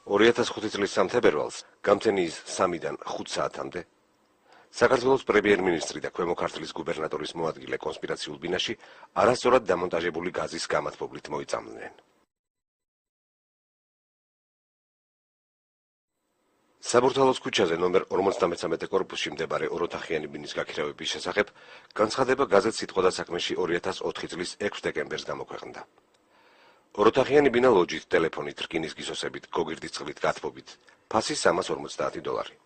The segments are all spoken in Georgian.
2005 წლის 3 თებერვალს გამთენიის 3-დან 5 საათამდე საქართველოს პრემიერ-მინისტრი და ქვემო ქართლის გუბერნატორის მოადგილე კონსპირაციულ ბინაში არასწორად დამონტაჟებული გაზის გამათბობლით მოიწამნენ. საბურთალოს ქუჩაზე ნომერ 53 კორპუსში მდებარე ოროთახიანი ბინის გაქირავების შესახებ განცხადება გაზეთ სიტყვა და საქმეში 2004 წლის 6 დეკემბერს გამოქვეყნდა. ოროთახიანი ბინა ლოჯით, ტელეფონით, რკინის გისოსებით, გოგირდის წყლით გათბობით, ფასი $350.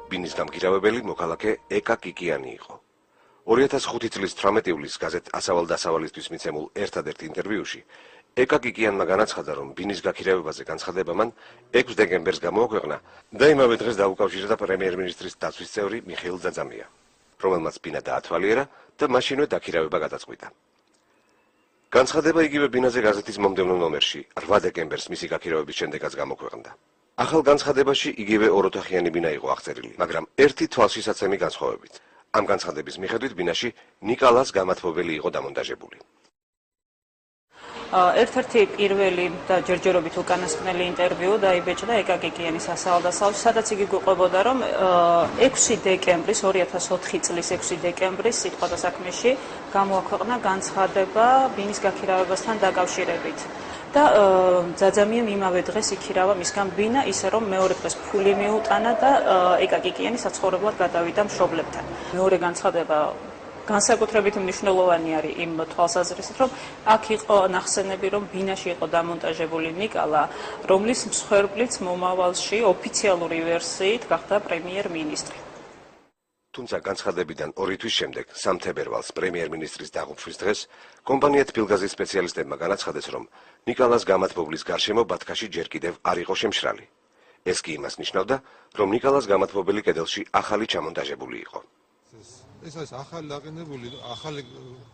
ბინის დამგირავებელი მოქალაქე ეკა კიკიანი იყო. 2005 წლის 18 ივლისს გაზეთ ასავალ-დასავალისთვის მიცემულ ერთადერთ ინტერვიუში ეკა კიკიანმა განაცხადა, რომ ბინის გაქირავებაზე განცხადება მან 6 დეკემბერს გამოაქვეყნა და იმავე დღეს დაუკავშირდა პრემიერ-მინისტრის დაცვის წევრი მიხეილ ძაძამია, რომელმაც ბინა დაათვალიერა და მაშინვე დაქირავება გადაწყვიტა. განცხადება იგივე ბინაზე გაზეთის მომდევნო ნომერში 8 დეკემბერს მისი გაქირავების შემდეგაც გამოქვეყნდა. ახალ განცხადებაში იგივე ოროთახიანი ბინა იყო აღწერილი, მაგრამ ერთი თვალშისაცემი განსხვავებით. ამ განცხადების მიხედვით ბინაში ნიკალას გამათბობელი იყო დამონტაჟებული. ერთ-ერთი პირველი და ჯერჯერობით უკანასკნელი ინტერვიუ დაიბეჭდა ეკა კიკიანის ასავალ-დასავალში, სადაც იგი გვიყვებოდა, რომ 6 დეკემბრის 2004 წლის 6 დეკემბრის სიტყვა და საქმეში გამოაქვეყნა განცხადება ბინის გაქირავებასთან დაკავშირებით. და ძაძამიამ იმავე დღეს იქირავა მისგან ბინა, ისე რომ მეორე დღეს ფული მიუტანა და ეკა კიკიანი საცხოვრებლად გადავიდა მშობლებთან. მეორე განცხადება განსაკუთრებით მნიშვნელოვანი არის იმ თვალსაზრისით, რომ აქ იყო ნახსენები, რომ ბინაში იყო დამონტაჟებული ნიკალა, რომლის მსხვერპლიც მომავალში ოფიციალური ვერსიით გახდა პრემიერ-მინისტრი. თუმცა განცხადებიდან 2 თვის შემდეგ 3 თებერვალს პრემიერ-მინისტრის დაღუპვის დღეს კომპანია თბილგაზის სპეციალისტებმა განაცხადეს, რომ ნიკალას გამათბობლის გარშემო ბათქაში ჯერ კიდევ არ იყო შემშრალი. ეს კი იმას ნიშნავდა, რომ ნიკალას გამათბობელი კედელში ახალი ჩამონტაჟებული იყო. ეს არის ახალი დაყენებული, ახალი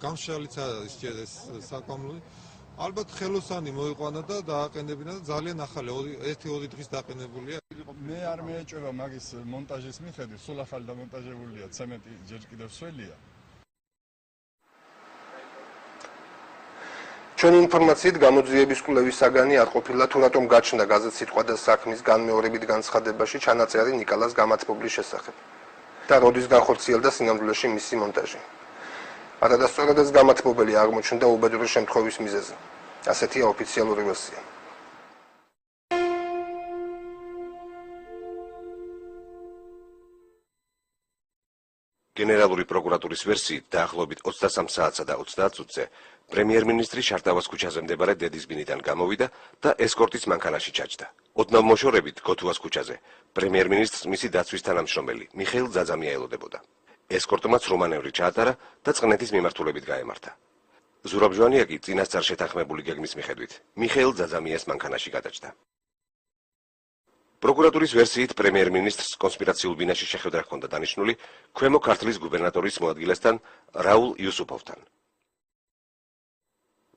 გამშრალიც არის ეს საკამლო. ალბათ ხელოსანი მოიყვანა და დააყენებინა და ძალიან ახალი 1-2 დღის დაყენებულია. მე არ მეეჭვება მაგის მონტაჟის მიხედვით, სულ ახალი დამონტაჟებულია, ცემენტი ჯერ კიდევ სველია. ჩვენი ინფორმაციით გამოძიების კვლევის საგანი არ ყოფილა თუ რატომ გაჩნდა გაზეთ სიტყვა და საქმის განმეორებით განცხადებაში ჩანაწერი ნიკალას გამათბობლის შესახებ და როდის განხორციელდა სინამდვილეში მისი მონტაჟი. არადასწორად ეს გამათბობელი აღმოჩნდა უბედური შემთხვევის მიზეზი. ასეთია ოფიციალური ვერსია. გენერალური პროკურატურის ვერსიით დაახლოებით 23 საათსა და 30 წუთზე პრემიერ-მინისტრი შარტავას ქუჩაზე მდებარე დედის ბინიდან გამოვიდა და ესკორტის მანქანაში ჩაჯდა. ოდნავ მოშორებით გოთუას ქუჩაზე პრემიერ-მინისტრს მისი დაცვის თანამშრომელი მიხეილ ძაძამია ელოდებოდა. ესკორტმაც რომანევრი ჩაატარა და წყნეთის მიმართულებით გაემართა. ზურაბ ჟვანია კი წინასწარ შეთანხმებული გეგმის მიხედვით მიხეილ ძაძამიას მანქანაში გადაჯდა. პროკურატურის ვერსიით პრემიერ-მინისტრს კონსპირაციულ ბინაში შეხვედრა ჰქონდა დანიშნული ქვემო ქართლის გუბერნატორის მოადგილესთან რაულ იუსუფოვთან.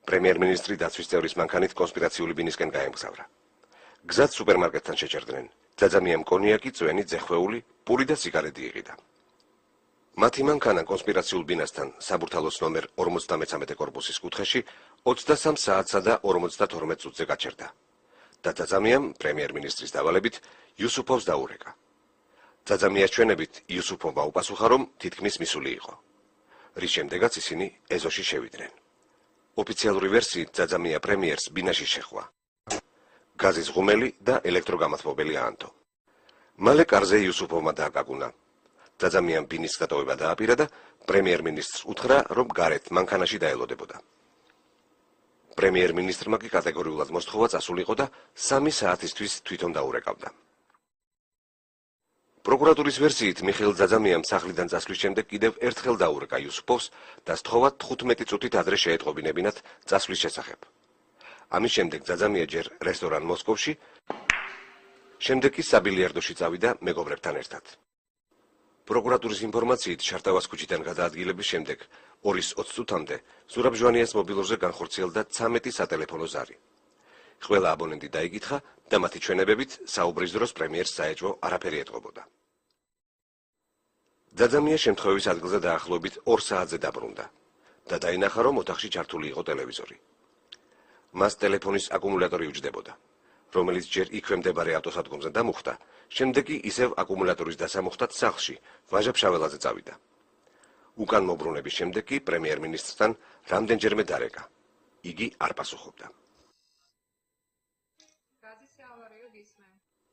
პრემიერ-მინისტრი დაცვის წევრის მანქანით კონსპირაციული ბინისკენ გაემგზავრა. გზად სუპერმარკეტთან შეჭერდნენ. ძაძამიამ კონიაკი, წვენი, ძეხვეული, პური და სიგარეტი იყიდა. მათი მანქანა კონსპირაციულ ბინასთან საბურთალოს ნომერ 53 კორპუსის კუთხეში 23 საათსა და 52 წუთზე გაჩერდა. და ძაძამიამ პრემიერ-მინისტრის დავალებით იუსუფოვს დაურეკა. ძაძამიას ჩვენებით იუსუფოვმა უპასუხა, რომ თითქმის მისული იყო. რის შემდეგაც ისინი ეზოში შევიდნენ. ოფიციალური ვერსიით ძაძამია პრემიერს ბინაში შეხვდა. გაზის ღუმელი და ელექტროგამათბობელი აანთო. მალე კარზე იუსუფოვმა დააკაკუნა. ძაძამიამ ბინის დატოვება დააპირა და პრემიერ-მინისტრს უთხრა, რომ გარეთ მანქანაში დაელოდებოდა. პრემიერ-მინისტრმა კი კატეგორიულად მოსთხოვა წასულიყო და 3 საათისთვის თვითონ დაურეკავდა. პროკურატურის ვერსიით მიხეილ ძაძამიამ სახლიდან წასვლის შემდეგ კიდევ ერთხელ დაურეკა იუსუფოვს და სთხოვა 15 წუთით ადრე შეეტყობინებინათ წასვლის შესახებ. ამის შემდეგ ძაძამია ჯერ რესტორან მოსკოვში, შემდეგ კი საბილიარდოში წავიდა მეგობრებთან ერთად. პროკურატურის ინფორმაციით შარტავას ქუჩიდან გადაადგილების შემდეგ 2:20 წუთამდე ზურაბ ჟვანიას მობილურზე განხორციელდა 13 სატელეფონო ზარი. ყველა აბონენტი დაიკითხა და მათი ჩვენებებით საუბრის დროს პრემიერს საეჭვო არაფერი ეტყობოდა. ძაძამია შემთხვევის ადგილზე დაახლოებით 2 საათზე დაბრუნდა და დაინახა, რომ ოთახში ჩართული იყო ტელევიზორი. მას ტელეფონის აკუმულატორი უჯდებოდა, რომელიც ჯერ იქვე მდებარე ავტოსადგომზე დამუხტა, შემდეგ კი ისევ აკუმულატორის დასამუხტად სახლში, ვაჟა-ფშაველაძე წავიდა. უკან მობრუნების შემდეგ კი პრემიერ-მინისტრთან რამდენჯერმე დარეკა. იგი არ პასუხობდა.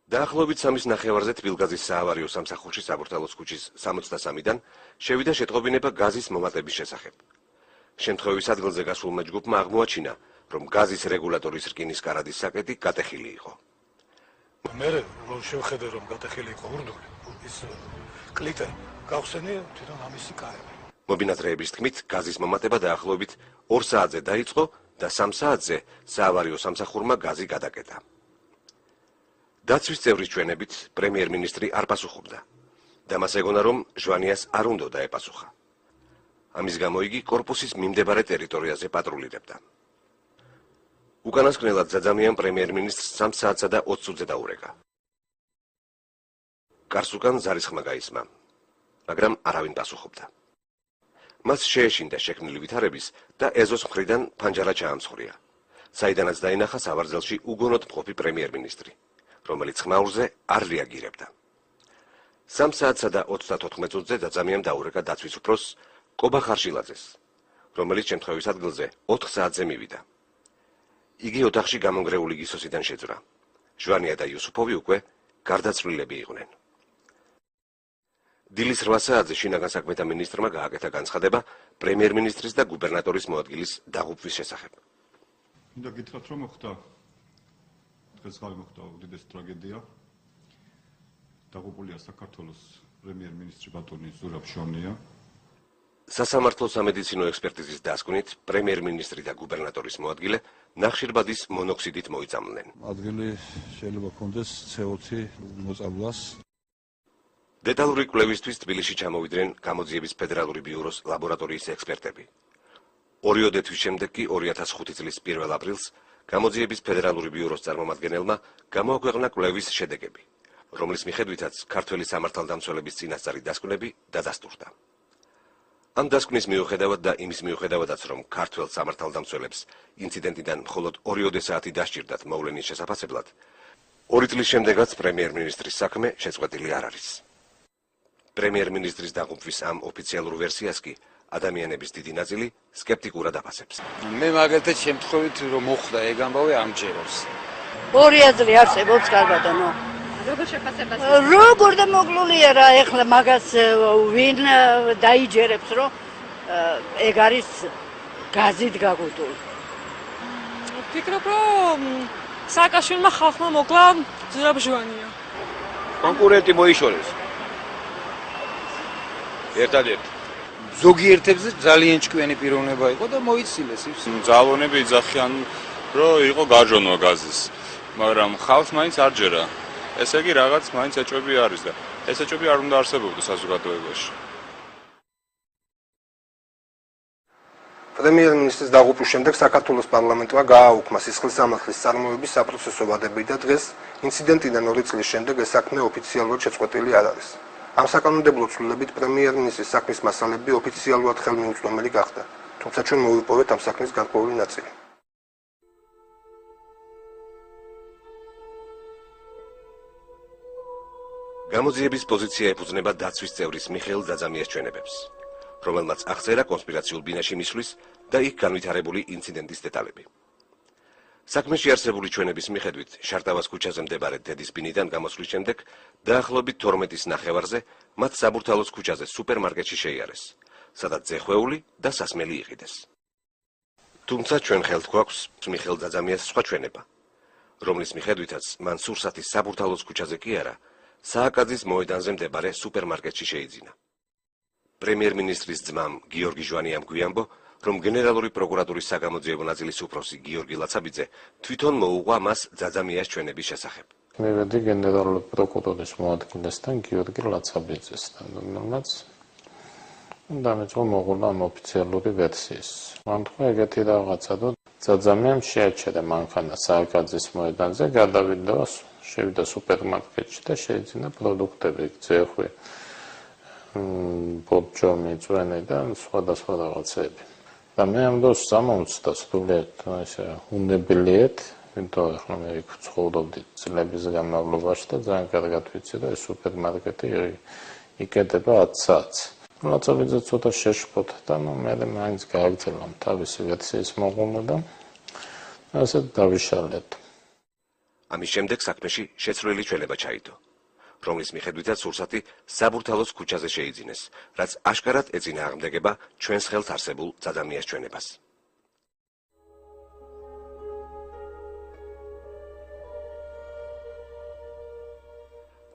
დაახლოებით 3:30-ზე თბილგაზის საავარიო სამსახურში საბურთალოს ქუჩის 63-დან შევიდა შეტყობინება გაზის მომატების შესახებ. შემთხვევის ადგილზე გასულმა ჯგუფმა აღმოაჩინა, რომ გაზის რეგულატორის რკინის კარადის საკეტი გატეხილი იყო. მე რომ შევხედე, რომ გატეხილი იყო ურდული, ის კლიტე გავხსენე თვითონ ამისი კარები. მობინადრეების თქმით, გაზის მომატება დაახლოებით 2 საათზე დაიწყო და 3 საათზე საავარიო სამსახურმა გაზი გადაკეტა. დაცვის წევრის ჩვენებით პრემიერ-მინისტრი არ პასუხობდა და მას ეგონა, რომ ჟვანიას არ უნდა დაეპასუხა. ამის გამო იგი კორპუსის მიმდებარე ტერიტორიაზე პატრულირებდა. უკანასკნელად ძაძამიან პრემიერ-მინისტრს 3 საათსა და 20 წუთზე დაურეკა. კარს უკან ზარის ხმა გაისმა, მაგრამ არავინ პასუხობდა. მას შეეშინდა შექმნილი ვითარების და ეზოს მხრიდან ფანჯარა ჩაამსხვრია, საიდანაც დაინახა სავარძელში უგონოდ მყოფი პრემიერ-მინისტრი, რომელიც ხმაურზე არ რეაგირებდა. 3 საათსა და 34 წუთზე ძაძამიამ დაურეკა დაცვის უფროსს კობა ხარშილაძეს, რომელიც შემთხვევის ადგილზე 4 საათზე მივიდა. იგი ოთახში გამონგრეული გისოსიდან შეძრა. ჟვანია და იუსუფოვი უკვე გარდაცვლილები იყვნენ. დილის 8 საათზე შინაგან საქმეთა მინისტრმა გააკეთა განცხადება პრემიერ-მინისტრის და გუბერნატორის მოადგილის დაღუპვის შესახებ. მინდა გითხრათ, რომ მოხდა დღეს ხალხი მოხდა უდიდესი ტრაგედია. დაღუპულია საქართველოს პრემიერ-მინისტრი ბატონი ზურაბ ჟვანია. სასამართლო სამედიცინო ექსპერტიზის დასკვნით პრემიერ-მინისტრი და გუბერნატორის მოადგილე ნახშირბადის მონოქსიდით მოიწამლნენ. ადგილი შეიძლება კონდეს CO2 მოწამლას. დეტალური კვლევისთვის თბილისში ჩამოვიდნენ გამოძიების ფედერალური ბიუროს ლაბორატორიის ექსპერტები. 2 თვის შემდეგ კი 2005 წლის 1 აპრილს გამოძიების ფედერალური ბიუროს წარმომადგენელმა გამოაქვეყნა კვლევის შედეგები, რომლის მიხედვითაც ქართველი სამართალდამცველების წინასწარი დასკვნები დადასტურდა. ამ დასკვნის მიუხედავად და იმის მიუხედავადაც, რომ ქართველ სამართალდამცველებს ინციდენტიდან მხოლოდ 2 საათი დასჭირდათ მოვლენის შესაფასებლად, 2 წლის შემდეგაც პრემიერ-მინისტრის საქმე შეწყვეტილი არ არის. პრემიერ-მინისტრის დაღუპვის ამ ოფიციალურ ვერსიას კი ადამიანების დიდი ნაწილი სკეპტიკურად აფასებს. მე მაგალითად შემთხვევით რომ მოხდა ეგ ამბავი ამჯერებს. ორი აზრი არსებობს, კარგადანო. როგორ შეფასებას? როგორ და მოკლულია რა, ეხლა მაგას ვინ დაიჯერებს, რომ ეგ არის გაზით გაგუტული. ვფიქრობ, რომ სააკაშვილმა ხალხმა მოკლა ზურაბ ჟვანია. კონკურენტი მოიშორეს. ერთადერთი ზოგიერთებზე ძალიან ჭკვიანი პიროვნება იყო და მოიცილეს ის. ძალონები იძახიან, რომ იყო გაჟონვა გაზის, მაგრამ ხალხს მაინც არ ჯერა. ესე იგი რაღაც მაინც ეჭვები არის და ეს ეჭვები არ უნდა არსებობდეს საზოგადოებაში. პრემიერ-მინისტრის დაღუპვის შემდეგ საქართველოს პარლამენტმა გააუქმა სისხლისამართლის წარმოების საპროცესო ვადები და დღეს ინციდენტიდან 2 წლის შემდეგ ეს საქმე ოფიციალურად შეწყვეტილი არ არის. ამ საკანონმდებლო ცვლილებით პრემიერ-მინისტრის საქმის მასალები ოფიციალურად ხელმიუწვდომელი გახდა, თუმცა ჩვენ მოვიპოვეთ ამ საქმის გარკვეული ნაწილი. გამოძიების პოზიცია ეფუძნება დაცვის წევრის მიხეილ ძაძამიას ჩვენებებს, რომელმაც აღწერა კონსპირაციულ ბინაში მისვლის და იქ განვითარებული ინციდენტის დეტალები. საქმეში არსებული ჩვენების მიხედვით, შარტავას ქუჩაზე მდებარე დედის ბინიდან გამოსვლის შემდეგ, დაახლოებით 12-ის ნახევარზე მათ საბურთალოს ქუჩაზე სუპერმარკეტში შეიარეს, სადაც ზეხვეული და სასმელი იყიდეს. თუმცა ჩვენ ხელთ გვაქვს მიხეილ ძაძამიას სხვა ჩვენება, რომლის მიხედვითაც მან სურსათის საბურთალოს ქუჩაზე კი არა, სააკაძის მოედანზე მდებარე სუპერმარკეტში შეიძინა. პრემიერ-მინისტრის ძმამ გიორგი ჟვანიამ გვიამბო, რომ გენერალური პროკურატურის საგამოძიებო ნაწილის უფროსი გიორგი ლაცაბიძე თვითონ მოუღვა მას ძაძამიას ჩვენების შესახებ. მივედი გენერალური პროკურორის მოადგილესთან გიორგი ლაცაბიძესთან, რომელმაც დამეწყო მოუღლა ამ ოფიციალური ვერსიის. მან თქვა ეგეთი რაღაცა, რომ ძაძამიამ შეაჩერა მანქანა სააკაძის მოედანზე, გადავიდა შევიდა სუპერმარკეტში და შეიძინა პროდუქტები, ძეხვი, ბოჯომი წვენი და სხვადასხვა რაღაცები. და მე ამ დროს წამოვწდა სრულიად ესე უნებლიეთ, იმიტომ ახლა მე იქ ცხოვრობდი წლების განმავლობაში და ძალიან კარგად ვიცი რომ ეს სუპერმარკეტი იკეთება 10 საათს. ლაცაბიძე ცოტა შეშფოთდა და მე მაინც გააგრძელა თავისი ვერსიის მოღვაწეობა და ასე დავიშალეთ. ამის შემდეგ საქმეში შეცვლილი ჩვენება ჩაიდო, რომლის მიხედვითაც სურსათი საბურთალოს ქუჩაზე შეიძინეს, რაც აშკარად ეწინააღმდეგება ჩვენს ხელთ არსებულ ძაძამიას ჩვენებას.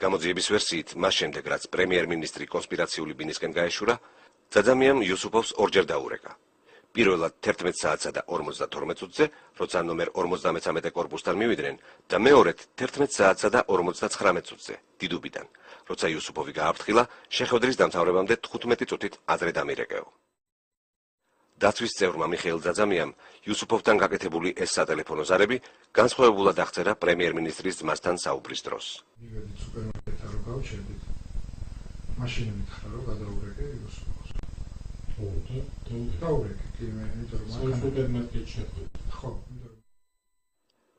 გამოძიების ვერსიით, მას შემდეგ, რაც პრემიერ-მინისტრი კონსპირაციული ბინისკენ გაეშურა, ძაძამიამ იუსუფოვს ორჯერ დაურეკა. პირველად 11 საათსა და 52 წუთზე, როცა ნომერ 53 კორპუსთან მივიდნენ და მეორედ 11 საათსა და 59 წუთზე, დიდუბიდან, როცა იუსუფოვი გააფრთხილა შეხვედრის დამთავრებამდე 15 წუთით ადრე დამირეკეო. დაცვის წევრმა მიხეილ ძაძამიამ იუსუფოვთან გაკეთებული ეს სატელეფონო ზარები განსხვავებულად აღწერა პრემიერ-მინისტრის ძმასთან საუბრის დროს. მივედით სუპერმარკეტთან რომ გავჩერდით. მაშინ მითხრა რომ გადაურეკე იუსუფოვს. დაურეკე კი მე იმიტომ რომ სუპერმარკეტში შეხვედით. ხო,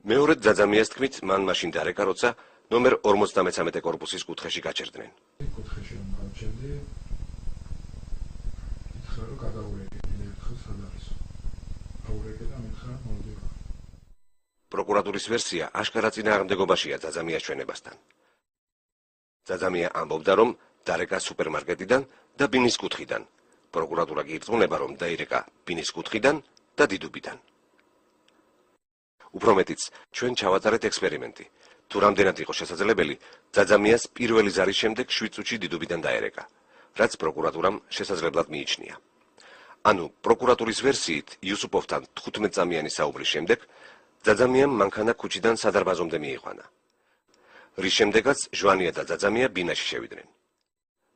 მეორედ ძაძამიას თქმით, მან მაშინ დარეკა, როცა ნომერ 53 კორპუსის კუთხეში გაჩერდნენ. კუთხეში რომ გავჩერდი, მითხრა რომ გადაურეკე. პროკურატურის ვერსია აშკარა წინააღმდეგობაშია ძაძამიას ჩვენებასთან. ძაძამია ამბობდა, რომ დარეკა სუპერმარკეტიდან და ბინის კუთხიდან. პროკურატურა კი ირწმუნება, რომ დაირეკა ბინის კუთხიდან და დიდუბიდან. უფრო მეტიც, ჩვენ ჩავატარეთ ექსპერიმენტი. თუ რამდენად იყო შესაძლებელი, ძაძამიას პირველი ზარის შემდეგ 7 წუთში დიდუბიდან დაერეკა, რაც პროკურატურამ შესაძლებლად მიიჩნია. ანუ პროკურატურის ვერსიით იუსუფოვთან 15 წამიანი საუბრის შემდეგ ძაძამიამ მანქანა ქუჩიდან სადარბაზომდე მიიყვანა. რის შემდეგაც ჟვანია და ძაძამია ბინაში შევიდნენ.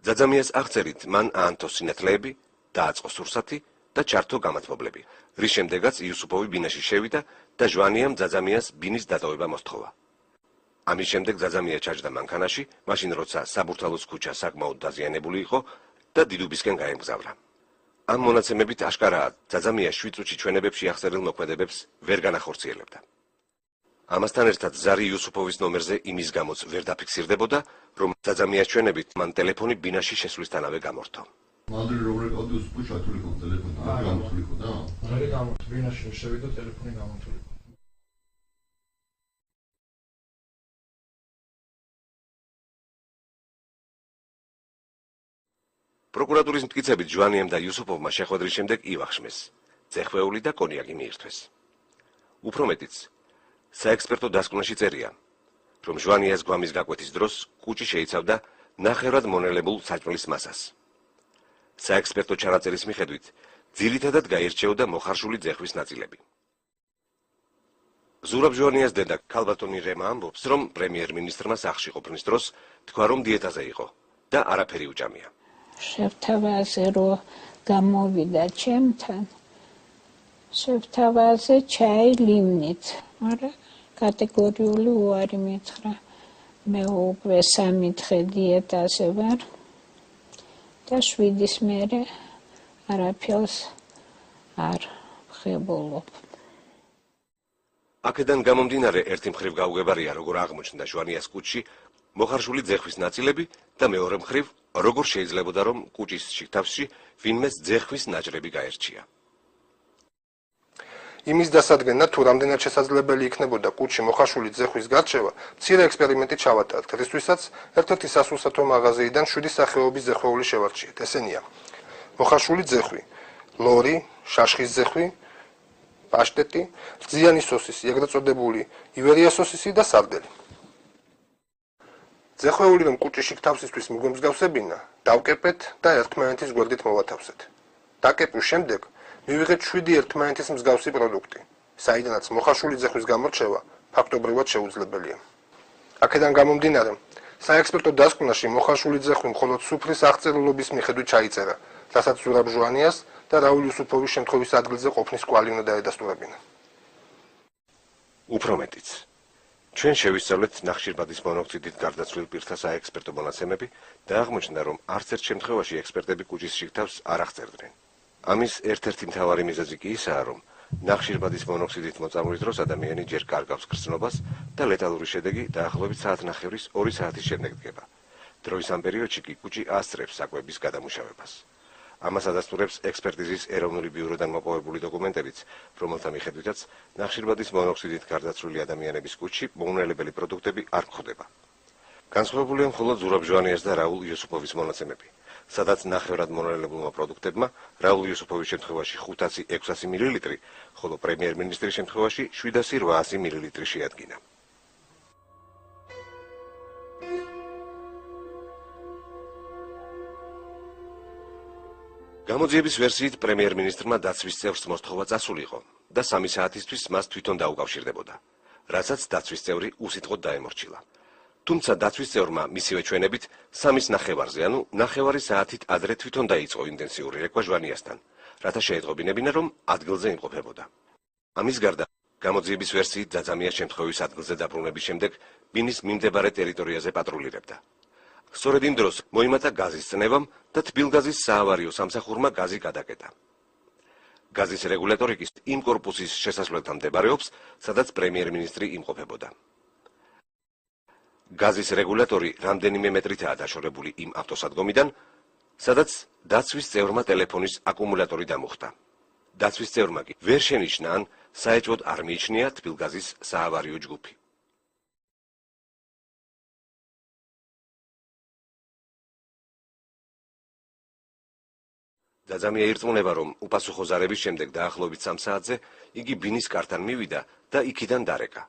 ძაძამიას აღწერით მან აანთო სინათლეები, დააწყო სურსათი და ჩართო გამათბობლები. რის შემდეგაც იუსუფოვი ბინაში შევიდა და ჟვანიამ ძაძამიას ბინის დატოვება მოსთხოვა. ამის შემდეგ ძაძამია ჩაჯდა მანქანაში, მაშინ როცა საბურთალოს ქუჩა საკმაოდ დაზიანებული იყო და დიდუბისკენ გაემგზავრა. ამ მონაცემებით აშკარაა, ძაძამია 7 წუთში ჩვენებებში აღწერილ მოქმედებებს ვერ განახორციელებდა. ამასთან ერთად ზარი იუსუფოვის ნომერზე იმის გამოც ვერ დაფიქსირდებოდა, რომ ძაძამიას ჩვენებით მან ტელეფონი ბინაში შესვლისთანავე გამორთო. მანდრი რომ რეკავდი უს ჩათული ხო ტელეფონი, გამორთული ხო და? არა გამორთული, ბინაში შევიდა ტელეფონი გამორთული. პროკურატურის მტკიცებით ჟვანიამ და იუსუფოვმა შეხვედრის შემდეგ ივახშმეს, ძეხვეული და კონიაკი მიირთვეს. უფრო მეტიც, საექსპერტო დასკვნაში წერია, რომ ჟვანიას გვამის გაკვეთის დროს კუჭი შეიცავდა ნახევრად მონელებულ საჭმლის მასას. საექსპერტო ჩანაწერის მიხედვით, ძირითადად გაირჩეოდა მოხარშული ძეხვის ნაწილები. ზურაბ ჟვანიას დედა ქალბატონი რემა ამბობს, რომ პრემიერ-მინისტრმა სახლში ყოფნის დროს თქვა, რომ დიეტაზე იყო და არაფერი უჭამია. შევთავაზე რომ გამოვიდა ჩემთან, შევთავაზე ჩაი ლიმნით, მაგრამ კატეგორიული უარი მითხრა. მე უკვე 3 დღე დიეტაზე ვარ და 7-ის მერე არაფერს არ ვხებულობ. აქედან გამომდინარე ერთი მხრივ გაუგებარია, როგორ აღმოჩნდა ჟვანიას კუჭში მოხარშული ძეხვის ნაწილები და მეორე მხრივ როგორ შეიძლებოდა, რომ კუჭის შიგთავსში ვინმეს ძეხვის ნაჭრები გაერჩია. იმის დასადგენად, თუ რამდენად შესაძლებელი იქნებოდა კუჭში მოხარშული ძეხვის გარჩევა, მცირე ექსპერიმენტი ჩავატარეთ, რისთვისაც ერთ-ერთი სასურსათო მაღაზიიდან 7 სახეობის ძეხვეული შევარჩიეთ. ესენია: მოხარშული ძეხვი, ლორი, შაშხის ძეხვი, პაშტეტი, რძიანი სოსისი, ეგრეთ წოდებული ივერია სოსისი და სარდელი. ძეხვეული რომ კუჭის შიგთავსისთვის მიგვემსგავსებინა, დავკერპეთ და ერთმანეთის გვერდით მოვათავსეთ. დაკერპვის შემდეგ მივიღეთ 7 ერთმანეთის მსგავსი პროდუქტი, საიდანაც მოხარშული ძეხვის გამორჩევა ფაქტობრივად შეუძლებელია. აქედან გამომდინარე, საექსპერტო დასკვნაში მოხარშული ძეხვი მხოლოდ სუფრის აღწერილობის მიხედვით ჩაიწერა, რასაც ზურაბ ჟვანიას და რაულ იუსუფოვის შემთხვევის ადგილზე ყოფნის კვალი უნდა დაედასტურებინა. უფრო მეტიც, ჩვენ შევისწავლეთ ნახშირბადის მონოქსიდით გარდაცვლილ პირთა საექსპერტო მონაცემები და აღმოჩნდა, რომ არც ერთ შემთხვევაში ექსპერტები კუჭის შიგთავს არ აღწერდნენ. ამის ერთ-ერთი მთავარი მიზეზი კი ისაა, რომ ნახშირბადის მონოქსიდით მოწამვლის დროს ადამიანი ჯერ კარგავს გრძნობას და ლეტალური შედეგი დაახლოებით საათნახევრის 2 საათის შემდეგ დგება. დროის ამ პერიოდში კი კუჭი ასწრებს საკვების გადამუშავებას. ამას ადასტურებს ექსპერტიზის ეროვნული ბიუროდან მოპოვებული დოკუმენტებიც, რომელთა მიხედვითაც ნახშირბადის მონოქსიდით გარდაცვლილი ადამიანების კუჭში მოუნელებელი პროდუქტები არ გვხვდება. განსხვავებულია მხოლოდ ზურაბ ჟვანიას და რაულ იოსუფოვის მონაცემები, სადაც ნახევრად მონელელებულმა პროდუქტებმა რაულ იოსუფოვის შემთხვევაში 500-600 მილილიტრი, ხოლო პრემიერ-მინისტრის შემთხვევაში 700-800 მილილიტრი შეადგინა. გამოძიების ვერსიით პრემიერ-მინისტრმა დაცვის წევრს მოსთხოვა წასულიყო და 3 საათისთვის მას თვითონ დაუკავშირდებოდა, რასაც დაცვის წევრი უსიტყვოდ დაემორჩილა. თუმცა დაცვის წევრმა მისივე ჩვენებით 3:30-ზე, ანუ 9 საათით ადრე თვითონ დაიწყო ინტენსიური რეკვა ჟვანიასთან, რათა შეეტყობინებინა, რომ ადგილზე იმყოფებოდა. ამის გარდა, გამოძიების ვერსიით ძაძამია შემთხვევის ადგილზე დაბრუნების შემდეგ ბინის მიმდებარე ტერიტორიაზე პატრულირებდა. სწორედ იმ დროს მოიმატა გაზის წნევამ და თბილგაზის საავარიო სამსახურმა გაზი გადაკეტა. გაზის რეგულატორი კი იმ კორპუსის შესასვლელთან მდებარეობს, სადაც პრემიერ-მინისტრი იმყოფებოდა. გაზის რეგულატორი რამდენიმე მეტრითაა დაშორებული იმ ავტოსადგომიდან, სადაც დაცვის წევრმა ტელეფონის აკუმულატორი დამუხტა. დაცვის წევრმა კი ვერ შენიშნა ან საეჭვოდ არ მიიჩნია თბილგაზის საავარიო ჯგუფი. ძაძამია ირწმუნება, რომ უპასუხო ზარების შემდეგ დაახლოებით 3 საათზე იგი ბინის კართან მივიდა და იქიდან დარეკა.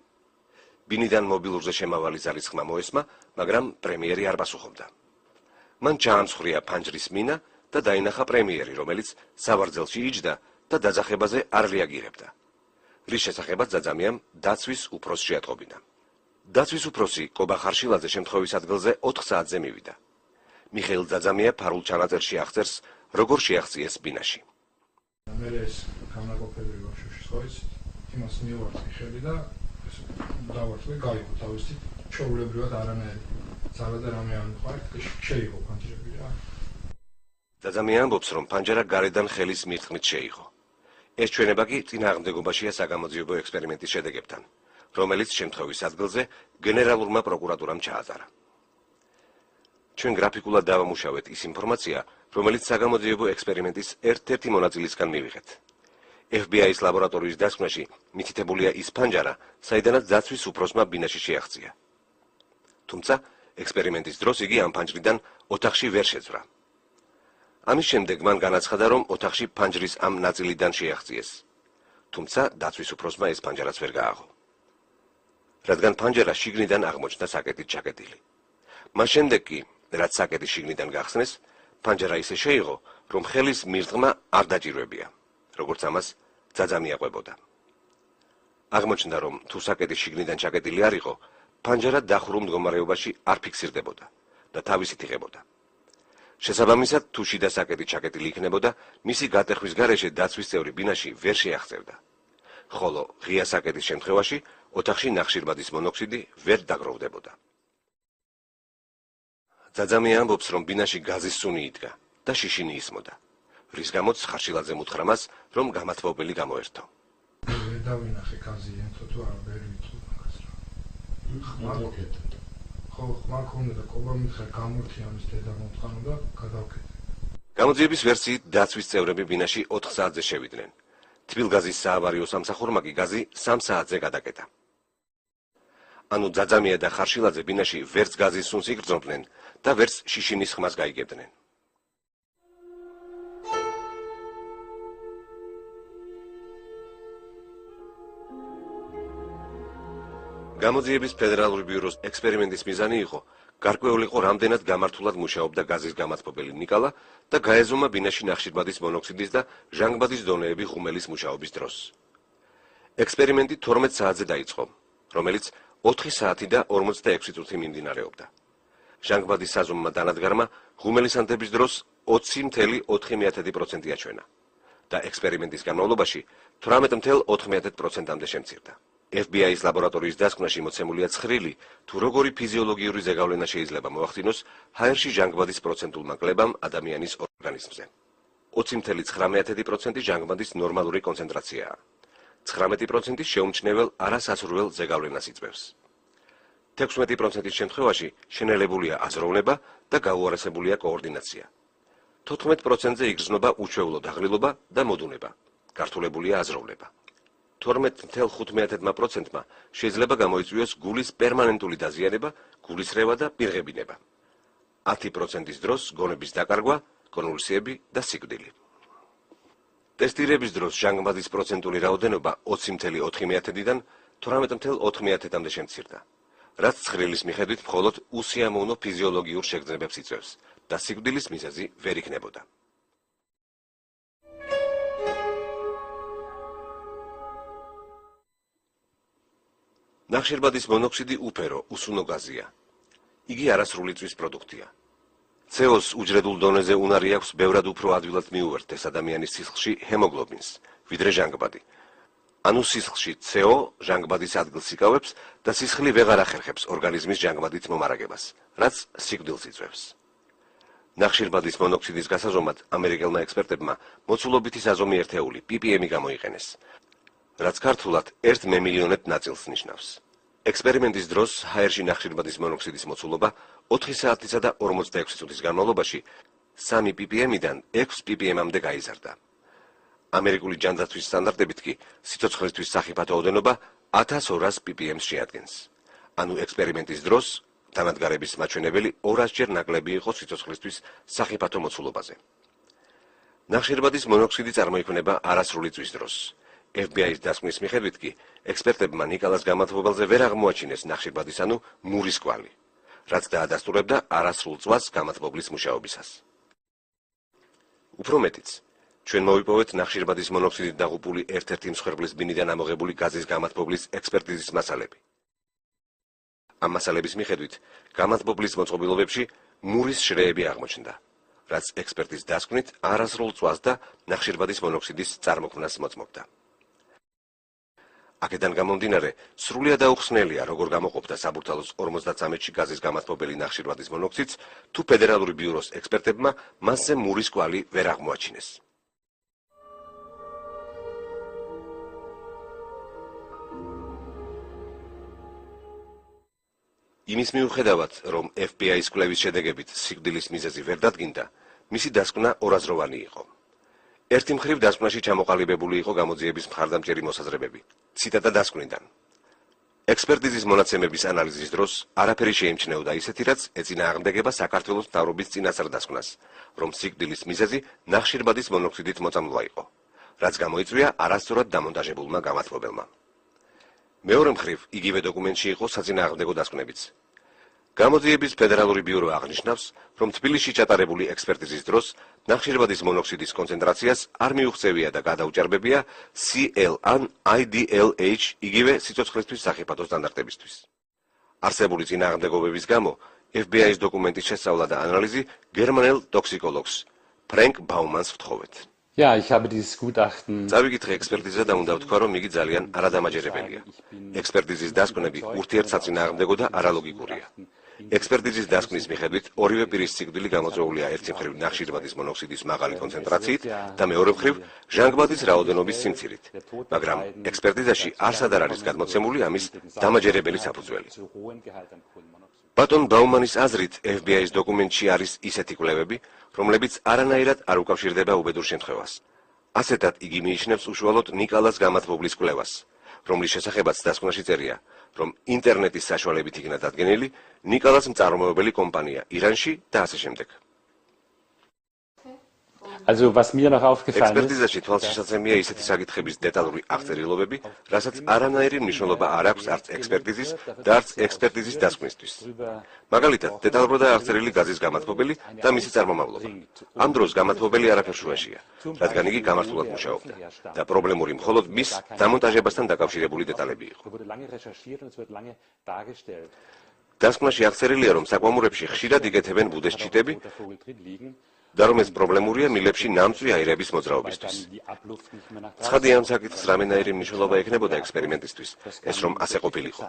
ბინიდან მობილურზე შემავალი ზარის ხმა მოესმა, მაგრამ პრემიერი არ პასუხობდა. მან ჩაამსხვრია ფანჯრის მინა და დაინახა პრემიერი, რომელიც სავარძელში იჯდა და დაძახებაზე არ რეაგირებდა. რის შესახებაც ძაძამიამ დაცვის უფროსს შეატყობინა. დაცვის უფროსი კობა ხარშილაძე შემთხვევის ადგილზე 4 საათზე მივიდა. მიხეილ ძაძამია ფარულ ჩანაწერში აღწერს, როგორ შეაღწიეს ბინაში. მე ეს განაყოფები ბავშვში ხო იცით, იმას მივარდი ხელი და ეს დავარწმე გაიგო თავისი ჩაულებრივად არანაირი ძალა და რამე არ მიყვა, შეიღო პანჯრები რა. ძაძამია ამბობს, რომ პანჯარა გარედან ხელის მირთმით შეიღო. ეს ჩვენება კი წინააღმდეგობაშია საგამოძიებო ექსპერიმენტის შედეგებთან, რომელიც შემთხვევის ადგილზე გენერალურმა პროკურატურამ ჩაატარა. ჩვენ გრაფიკულად დავამუშავეთ ის ინფორმაცია, რომელიც საგამოძიებო ექსპერიმენტის ერთ-ერთი მონაწილისგან მივიღეთ. FBI-ის ლაბორატორიის დასკვნაში მითითებულია ის ფანჯარა, საიდანაც დაცვის უფროსმა ბინაში შეაღწია. თუმცა ექსპერიმენტის დროს იგი ამ ფანჯრიდან ოთახში ვერ შეძვრა. ამის შემდეგ მან განაცხადა, რომ ოთახში ფანჯრის ამ ნაწილიდან შეაღწიეს. თუმცა დაცვის უფროსმა ეს ფანჯარაც ვერ გააღო. რადგან ფანჯარა შიგნიდან აღმოჩნდა საკეტით ჩაკეტილი. მას შემდეგ კი, რაც საკეტი შიგნიდან გახსნეს, ფანჯარა ისე შეიღო, რომ ხელის მირტყმა არ დაჭირვებია, როგორც ამას ძაძამია ყვებოდა. აღმოჩნდა, რომ თუ საკეტი შიგნიდან ჩაკეტილი არ იყო, ფანჯარა დახურულ მდგომარეობაში არ ფიქსირდებოდა და თავისით იღებოდა. შესაბამისად, თუ შიდა საკეტი ჩაკეტილი იქნებოდა, მისი გატეხვის გარეშე დაცვის წევრი ბინაში ვერ შეაღწევდა. ხოლო ღია საკეტის შემთხვევაში ოთახში ნახშირბადის მონოქსიდი ვერ დაგროვდებოდა. ძაძამია ამბობს, რომ ბინაში გაზის სუნი იდგა და შიშინი ისმოდა, რის გამოც ხარშილაძემ უთხრა მას, რომ გამათბობელი გამოერთო. დავინახე გაზი ენტო თუ არა, ვერ ვიცი მაგას რა. ხო, ხმა ქონდა და კობა მითხრა გამორთი ამის დედა მომთხანო და გადავკეთე. გამოძიების ვერსიით დაცვის წევრები ბინაში 4 საათზე შევიდნენ. თბილგაზის საავარიო სამსახურმა კი გაზი 3 საათზე გადაკეტა. ანუ ძაძამია და ხარშილაძე ბინაში ვერც გაზის სუნს იგრძნობდნენ და ვერც შიშინის ხმას გაიგებდნენ. გამოძიების ფედერალური ბიუროს ექსპერიმენტის მიზანი იყო გარკვეულიყო რამდენად გამართულად მუშაობდა გაზის გამათბობელი ნიკალა და გაეზომა ბინაში ნახშირბადის მონოქსიდის და ჟანგბადის დონეები ღუმელის მუშაობის დროს. ექსპერიმენტი 12 საათზე დაიწყო, რომელიც 4 საათი და 46 წუთი მიმდინარეობდა. ჟანგბადის საზომმა დანადგარმა ღუმელის ანთების დროს 20.4% აჩვენა და ექსპერიმენტის განმავლობაში 18.4%-მდე შემცირდა. FBI-ის ლაბორატორიის დასკვნაში მოცემულია ცხრილი, თუ როგორი ფიზიოლოგიური ზეგავლენა შეიძლება მოახდინოს ჰაერში ჟანგბადის პროცენტულმა კლებამ ადამიანის ორგანიზმზე. 20.19% ჟანგბადის ნორმალური კონცენტრაციაა. 19% შეუმჩნევლ არასასურველ ზეგავლენას იწვევს. 16% შემთხვევაში შენელებულია აზროვნება და გაუარესებულია კოორდინაცია. 14%-ზე იგრძნობა უჩვეულო დაღლილობა და მოდუნება. გართულებულია აზროვნება. 12.5%-მა შეიძლება გამოიწვიოს გულის პერმანენტული დაზიანება, გულისრევა და პირღებინება. 10%-ის დროს გონების დაკარგვა, კონვულსიები და სიკვდილი. ტესტირების დროს ჟანგბადის პროცენტული რაოდენობა 20.4%-დან 12.4%-მდე შემცირდა, რაც ცხრილის მიხედვით მხოლოდ უსიამოვნო ფიზიოლოგიურ შეგრძნებებს იწვევს და სიკვდილის მიზეზი ვერ იქნებოდა. ნახშირბადის მონოქსიდი უფერო, უსუნო გაზია. იგი არასრული წვის პროდუქტია. CO-ს უჯრედულ დონეზე უნარი აქვს ბევრად უფრო ადვილად მიუერთდეს ადამიანის სისხლში ჰემოგლობინს, ვიდრე ჟანგბადი. ანუ სისხლში CO ჟანგბადის ადგილს იკავებს და სისხლი ვეღარ ახერხებს ორგანიზმის ჟანგბადით მომარაგებას, რაც სიკვდილს იწვევს. ნახშირბადის მონოქსიდის გასაზომად ამერიკელმა ექსპერტებმა მოცულობითი საზომი ერთეული ppm-ი გამოიყენეს, რაც ქართულად 1 მემილიონეთ ნაწილს ნიშნავს. ექსპერიმენტის დროს ჰაერში ნახშირბადის მონოქსიდის მოცულობა 4 საათისა და 46 წუთის განმავლობაში 3 ppm-დან 6 ppm-მდე გაიზარდა. ამერიკული ჯანდაცვის სტანდარტებით კი სიცოცხლისთვის სახიფათო ოდენობა 1200 ppm-ს შეადგენს. ანუ ექსპერიმენტის დროს დამადგარების მაჩვენებელი 200-ჯერ ნაკლები იყო სიცოცხლისთვის სახიფათო მოცულობაზე. ნახშირბადის მონოქსიდი წარმოიქმნება არასრული წვის დროს. FBI-ის დასკვნის მიხედვით კი ექსპერტებმა ნიკალას გამათბობელზე ვერ აღმოაჩინეს ნახშირბადის ანუ მურის კვალი, რაც დაადასტურებდა არასრულ წვას გამათბობლის მუშაობისას. უფრო მეტიც, ჩვენ მოვიპოვეთ ნახშირბადის მონოქსიდით დაღუპული ერთ-ერთი მსხვერპლის ბინიდან ამოღებული გაზის გამათბობლის ექსპერტიზის მასალები. ამ მასალების მიხედვით გამათბობლის მოწყობილობებში მურის შრეები აღმოჩნდა, რაც ექსპერტის დასკვნით არასრულ წვას და ნახშირბადის მონოქსიდის წარმოქმნას მოწმობდა. აქედან გამომდინარე, სრულიად აუხსნელია, როგორ გამოყოფდა საბურთალოს 53-ში გაზის გამათბობელი ნახშირბადის მონოქსიდს, თუ ფედერალური ბიუროს ექსპერტებმა მასზე მურის კვალი ვერ აღმოაჩინეს. იმის მიუხედავად, რომ FBI-ის კვლევის შედეგებით სიკვდილის მიზეზი ვერ დადგინდა, მისი დასკვნა ორაზროვანი იყო. ერთი მხრივ დასკვნაში ჩამოყალიბებული იყო გამოძიების მხარდამჭერი მოსაზრებები. ციტატა დასკვნიდან. ექსპერტიზის მონაცემების ანალიზის დროს არაფერი შეიმჩნეოდა ისეთი, რაც ეწინააღმდეგება საქართველოს მთავრობის წინასწარ დასკვნას, რომ სიკვდილის მიზეზი ნახშირბადის მონოქსიდით მოწამვლა იყო, რაც გამოიწვია არასწორად დამონტაჟებულმა გამათბობელმა. მეორე მხრივ, იგივე დოკუმენტში იყო საწინააღმდეგო დასკვნებიც. გამოძიების ფედერალური ბიურო აღნიშნავს, რომ თბილისში ჩატარებული ექსპერტიზის დროს ნახშირბადის მონოქსიდის კონცენტრაციას არ მიუღწევია და გადაუჭარბებია CL ან IDLH იგივე სიცოცხლისთვის სახიფათო სტანდარტებისთვის. არსებული წინააღმდეგობების გამო FBI-ის დოკუმენტის შესწავლა და ანალიზი გერმანელ ტოქსიკოლოგს ფრენკ ბაუმანს ვთხოვეთ. Ja, ich habe dieses Gutachten. წავიკითხე ექსპერტიზა და უნდა ვთქვა, რომ იგი ძალიან არადამაჯერებელია. ექსპერტიზის დასკვნები ურთიერთსაწინააღმდეგო და არალოგიკურია. ექსპერტიზის დასკვნის მიხედვით ორივე პირის სიკვდილი გამოწვეულია ერთი მხრივ ნახშირბადის მონოქსიდის მაღალი კონცენტრაციით და მეორე მხრივ ჟანგბადის რაოდენობის სიმცირით, მაგრამ ექსპერტიზაში არსად არ არის გადმოცემული ამის დამაჯერებელი საფუძველი. ბატონ ბაუმანის აზრით, FBI-ის დოკუმენტში არის ისეთი კვლევები, რომლებიც არანაირად არ უკავშირდება უბედურ შემთხვევას. ასეთად იგი მიიჩნევს უშუალოდ ნიკალას გამათბობლის კვლევას, რომლის შესახებაც დასკვნაში წერია, რომ ინტერნეტის საშუალებით იქნა დადგენილი ნიკალას მწარმოებელი კომპანია ირანში და ასე შემდეგ. Also was mir noch aufgefallen ist, ექსპერტიზაში თვალშისაცემია ისეთი საკითხების დეტალური აღწერილობები, რასაც არანაირი მნიშვნელობა არ აქვს არც ექსპერტიზის და არც ექსპერტიზის დასკვნისთვის. მაგალითად, დეტალურადაა აღწერილი გაზის გამათბობელი და მისი წარმომავლობა. ამ დროს გამათბობელი არაფერ შუაშია, რადგან იგი გამართულად მუშაობდა და პრობლემური მხოლოდ მის დამონტაჟებასთან დაკავშირებული დეტალები იყო. დასკვნაში აღწერილია, რომ საკვამურებში ხშირად იკეთებენ ბუდეს ჩიტები, და რომ ეს პრობლემურია მილებში ნამწვი აირების მოძრაობისთვის. ცხადია ამ საკითხს რამენაირი მნიშვნელობა ექნებოდა ექსპერიმენტისთვის, ეს რომ ასე ყოფილიყო.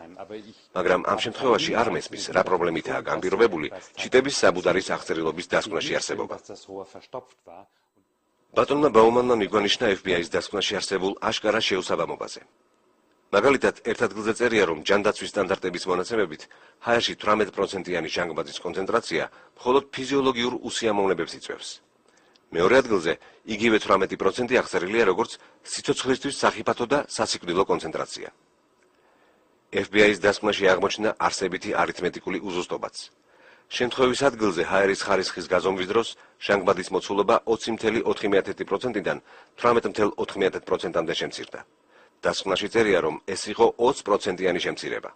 მაგრამ ამ შემთხვევაში არ მესმის, რა პრობლემითაა განპირობებული ჩიტების საბუდარის აღწერილობის დასკვნაში არსებობა. ბატონმა ბაუმანმა მიგვანიშნა FBI-ის დასკვნაში არსებულ აშკარა შეუსაბამობაზე. მაგალითად, ერთ ადგილზე წერია, რომ ჯანდაცვის სტანდარტების მონაცემებით ჰაერში 18%-იანი ჟანგბადის კონცენტრაცია მხოლოდ ფიზიოლოგიურ უსიამოვნებებს იწვევს. მეორე ადგილზე იგივე 18% აღწერილია როგორც სიცოცხლისთვის სახიფათო და სასიკვდილო კონცენტრაცია. FBI-ის დასკვნაში აღმოჩნდა არსებითი არითმეტიკული უზუსტობაც. შემთხვევის ადგილზე ჰაერის ხარისხის გაზომვის დროს ჟანგბადის მოცულობა 20.4%-დან 18.4%-მდე შემცირდა. დასკვნაში წერია, რომ ეს იყო 20%-იანი შემცირება.